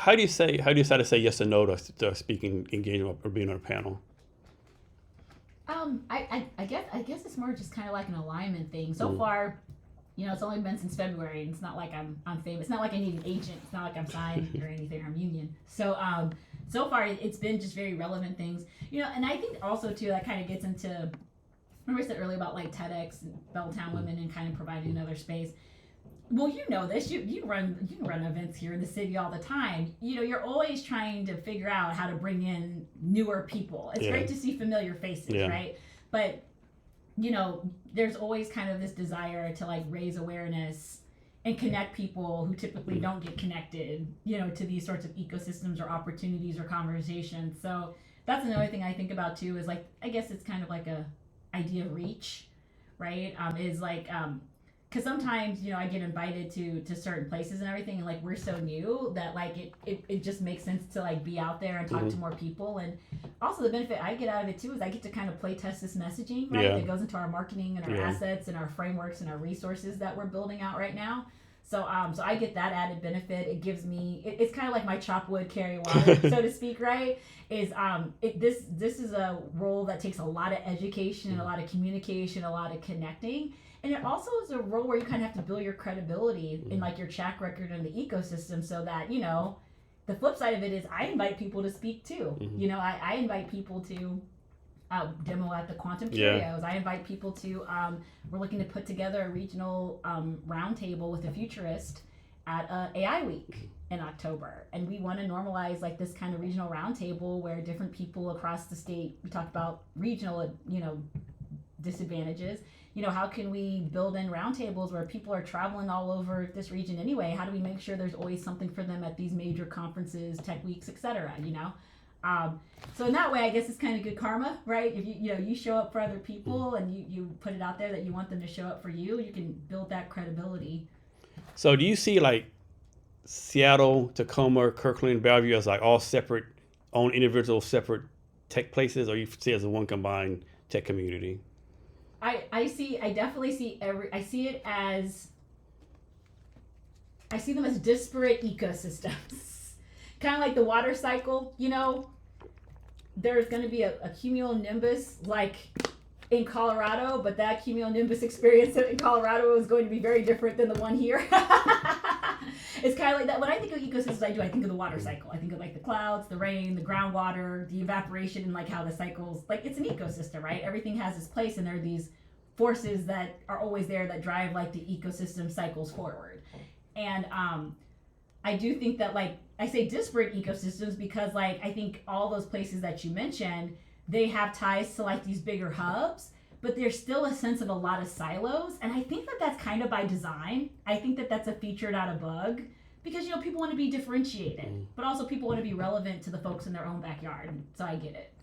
how do you decide to say yes or no to speaking engagement or being on a panel? I guess it's more just kind of like an alignment thing. So far, it's only been since February, and it's not like I'm famous. It's not like I need an agent. It's not like I'm signed or anything. I'm union. So far it's been just very relevant things. And I think also too that kind of gets into, remember I said earlier about like TEDx and Belltown Women and kind of providing another space. Well, this. You run events here in the city all the time. You're always trying to figure out how to bring in newer people. It's great to see familiar faces, right? But there's always kind of this desire to like raise awareness and connect people who typically don't get connected, to these sorts of ecosystems or opportunities or conversations. So that's another thing I think about too. Is like, I guess it's kind of like a idea of reach, right? Is like because sometimes I get invited to certain places and everything, and like we're so new that like it just makes sense to like be out there and talk to more people. And also the benefit I get out of it too is I get to kind of play test this messaging, right? That goes into our marketing and our assets and our frameworks and our resources that we're building out right now. So so I get that added benefit. It gives me it's kind of like my chop wood carry water, so to speak, right? Is this is a role that takes a lot of education, a lot of communication, a lot of connecting. And it also is a role where you kind of have to build your credibility in like your track record in the ecosystem, so that the flip side of it is I invite people to speak too. I invite people to demo at the Quantum Curios. I invite people to we're looking to put together a regional roundtable with a futurist at AI Week in October, and we want to normalize like this kind of regional roundtable where different people across the state, we talk about regional disadvantages. How can we build in roundtables where people are traveling all over this region anyway? How do we make sure there's always something for them at these major conferences, tech weeks, etc.? So in that way, I guess it's kind of good karma, right? If you show up for other people and you put it out there that you want them to show up for you, you can build that credibility. So do you see like Seattle, Tacoma, Kirkland, Bellevue as like all separate, own individual separate tech places, or you see it as a one combined tech community? I definitely see them as disparate ecosystems. Kind of like the water cycle, there's going to be a cumulonimbus like in Colorado, but that cumulonimbus experience in Colorado is going to be very different than the one here. It's kind of like that. When I think of ecosystems, I think of the water cycle. I think of like the clouds, the rain, the groundwater, the evaporation, and like how the cycles, like it's an ecosystem, right? Everything has its place, and there are these forces that are always there that drive like the ecosystem cycles forward. And I do think that like, I say disparate ecosystems because like, I think all those places that you mentioned, they have ties to like these bigger hubs, but there's still a sense of a lot of silos. And I think that that's kind of by design. I think that that's a feature, not a bug, because people want to be differentiated, but also people want to be relevant to the folks in their own backyard. So I get it.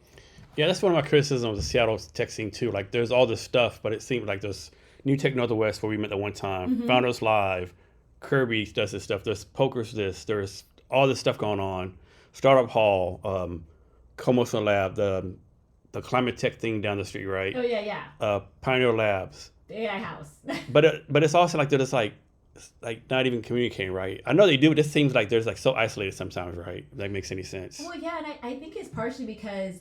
Yeah, that's one of my criticisms of the Seattle tech scene too. Like there's all this stuff, but it seems like there's New Tech Northwest where we met the one time, Founders Live, Kirby does this stuff, there's Poker's there's all this stuff going on, Startup Hall, Commotion Lab, the climate tech thing down the street, right? Oh yeah. Pioneer Labs. The AI house. but it's also like they're just like not even communicating, right? I know they do, but it seems like they're like so isolated sometimes, right? If that makes any sense. Well, yeah, and I think it's partially because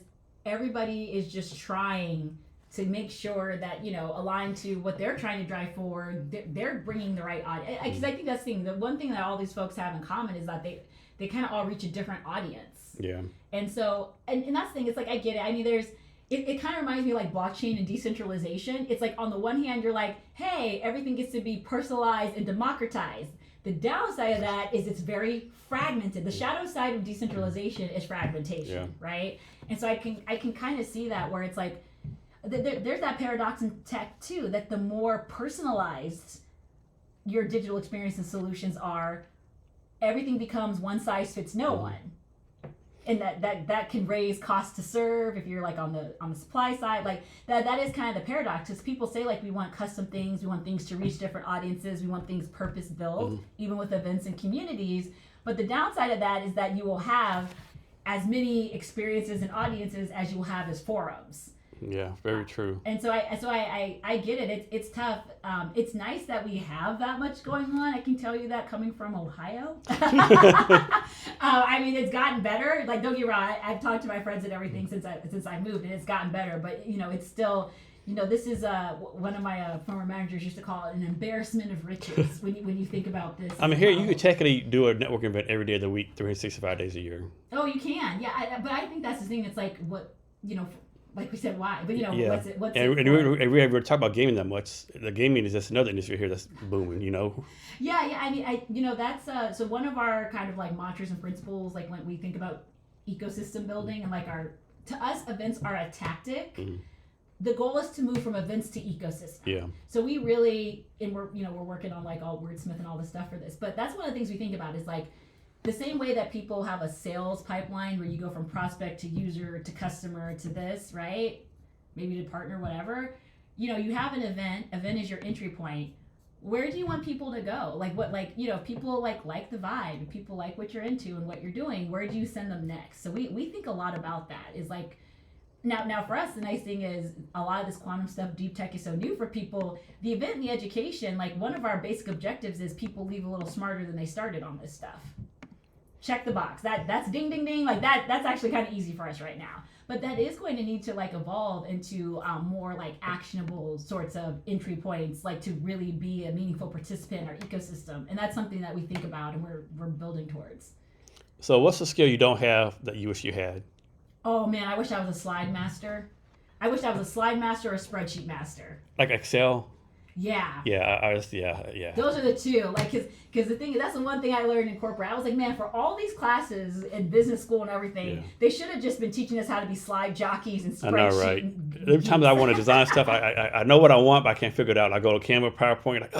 everybody is just trying to make sure that align to what they're trying to drive for. They're bringing the right audience. Because I think that's the thing. The one thing that all these folks have in common is that they kind of all reach a different audience. Yeah. And so and that's the thing. It's like I get it. I mean, it kind of reminds me of like blockchain and decentralization. It's like on the one hand, you're like, hey, everything gets to be personalized and democratized. The downside of that is it's very fragmented. The shadow side of decentralization is fragmentation, right? And so I can kind of see that where it's like, there's that paradox in tech too, that the more personalized your digital experience and solutions are, everything becomes one size fits no one. And that can raise cost to serve if you're like on the supply side. Like that is kind of the paradox, because people say like we want custom things, we want things to reach different audiences, we want things purpose built, even with events and communities. But the downside of that is that you will have as many experiences and audiences as you will have as forums. Yeah, very true. And so I get it. It's tough. It's nice that we have that much going on. I can tell you that coming from Ohio. I mean, it's gotten better. Like, don't get me wrong. I've talked to my friends and everything since I moved, and it's gotten better. But it's still, this is one of my former managers used to call it an embarrassment of riches when you think about this. I mean, here you could technically do a networking event every day of the week, 365 days a year. Oh, you can, yeah. But I think that's the thing. It's like what like we said, why? But what's and we ever talk about gaming that much. The gaming is just another industry here that's booming. Yeah. I mean, that's so one of our kind of like mantras and principles, like when we think about ecosystem building and like to us, events are a tactic. Mm-hmm. The goal is to move from events to ecosystem. Yeah. So we really, and we're working on like all wordsmith and all this stuff for this. But that's one of the things we think about is like the same way that people have a sales pipeline where you go from prospect to user to customer to this, right? Maybe to partner, whatever. You have an event. Event is your entry point. Where do you want people to go? Like what, like, if people like the vibe, if people like what you're into and what you're doing, where do you send them next? So we think a lot about that. Is like, Now for us, the nice thing is a lot of this quantum stuff, deep tech is so new for people. The event and the education, like one of our basic objectives is people leave a little smarter than they started on this stuff. Check the box. That's ding, ding, ding. Like that's actually kind of easy for us right now. But that is going to need to like evolve into more like actionable sorts of entry points, like to really be a meaningful participant in our ecosystem. And that's something that we think about and we're building towards. So what's the skill you don't have that you wish you had? Oh man, I wish I was a slide master. I wish I was a slide master or a spreadsheet master. Like Excel? Yeah. Yeah, yeah. Those are the two. Like, because the thing is, that's the one thing I learned in corporate. I was like, man, for all these classes in business school and everything, they should have just been teaching us how to be slide jockeys and spreadsheet. I know, right? Every time I want to design stuff, I know what I want, but I can't figure it out. I go to Canva, PowerPoint, like,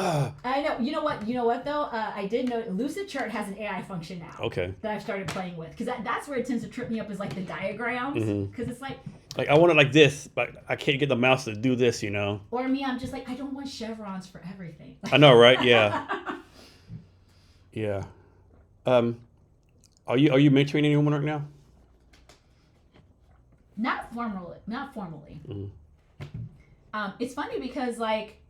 I know. You know what though? I did know Lucid Chart has an AI function now. Okay. That I've started playing with, because that's where it tends to trip me up is like the diagrams, because it's like I want it like this, but I can't get the mouse to do this, Or me, I'm just like, I don't want chevrons for everything. I know, right? Yeah. Yeah. Are you mentoring anyone right now? Not formally. Mm-hmm. It's funny because like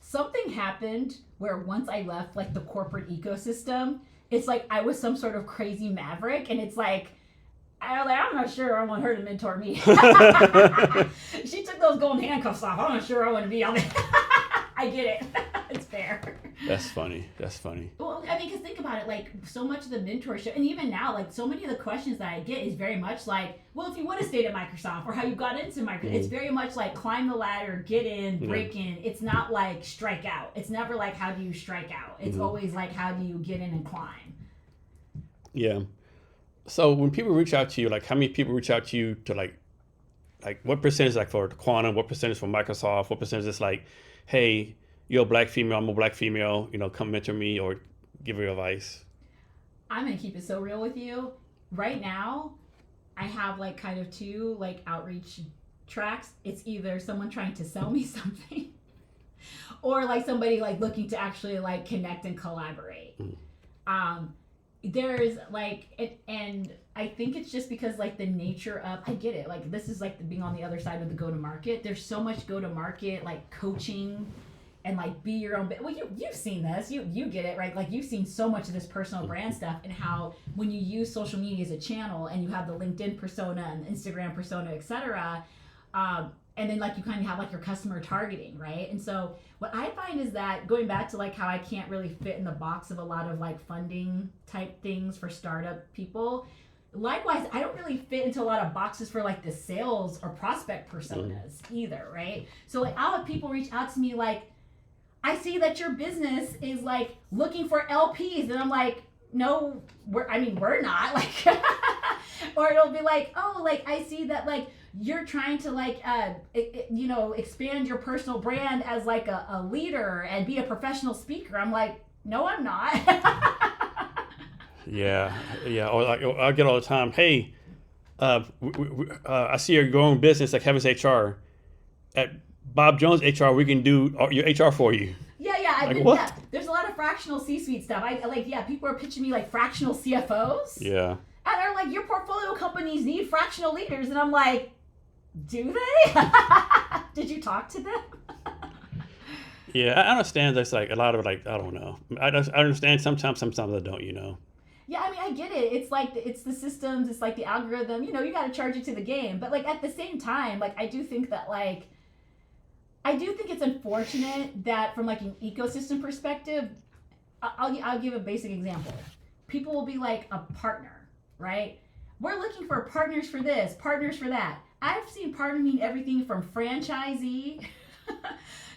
something happened where once I left like the corporate ecosystem, it's like I was some sort of crazy maverick, and it's like I'm not sure I want her to mentor me. She took those golden handcuffs off. I'm not sure I want to be on it. I get it. It's fair. That's funny. Well, I mean, because think about it, like so much of the mentorship, and even now, like so many of the questions that I get is very much like, well, if you would have stayed at Microsoft or how you got into Microsoft, it's very much like climb the ladder, get in, break in. It's not like strike out. It's never like how do you strike out. It's always like how do you get in and climb. Yeah. So when people reach out to you, like how many people reach out to you to like what percentage like for quantum, what percentage for Microsoft, what percentage is like, hey, you're a black female, I'm a black female, come mentor me or give me advice? I'm going to keep it so real with you. Right now, I have like kind of two like outreach tracks. It's either someone trying to sell me something or like somebody like looking to actually like connect and collaborate. There's like it, and I think it's just because like the nature of, I get it, like this is like being on the other side of the go to market. There's so much go to market like coaching and like be your own. Well, you've seen this, you get it, right? Like you've seen so much of this personal brand stuff and how when you use social media as a channel and you have the LinkedIn persona and the Instagram persona, etc. And then like you kind of have like your customer targeting, right? And so what I find is that going back to like how I can't really fit in the box of a lot of like funding type things for startup people. Likewise, I don't really fit into a lot of boxes for like the sales or prospect personas either, right? So like I'll have people reach out to me like, I see that your business is like looking for LPs, and I'm like, no, we're not, like, or it'll be like, oh, like I see that like you're trying to like expand your personal brand as like a leader and be a professional speaker. I'm like, no, I'm not. Yeah. Or like I get all the time, hey, I see you're growing business like Cavness HR. At Bob Jones HR, we can do your HR for you. Yeah. There's a lot of fractional C-suite stuff. People are pitching me like fractional CFOs. Yeah. And they're like, your portfolio companies need fractional leaders, and I'm like, do they? Did you talk to them? Yeah, I understand. There's like a lot of like, I don't know. I understand sometimes I don't. Yeah, I mean, I get it. It's like it's the systems, it's like the algorithm. You know, you got to charge it to the game. But like at the same time, like I do think that like I do think it's unfortunate that from like an ecosystem perspective, I'll give a basic example. People will be like a partner, right? We're looking for partners for this, partners for that. I've seen partner mean everything from franchisee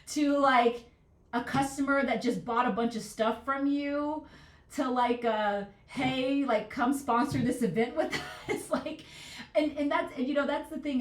to like a customer that just bought a bunch of stuff from you to like hey, like come sponsor this event with us. Like and that's, you know, that's the thing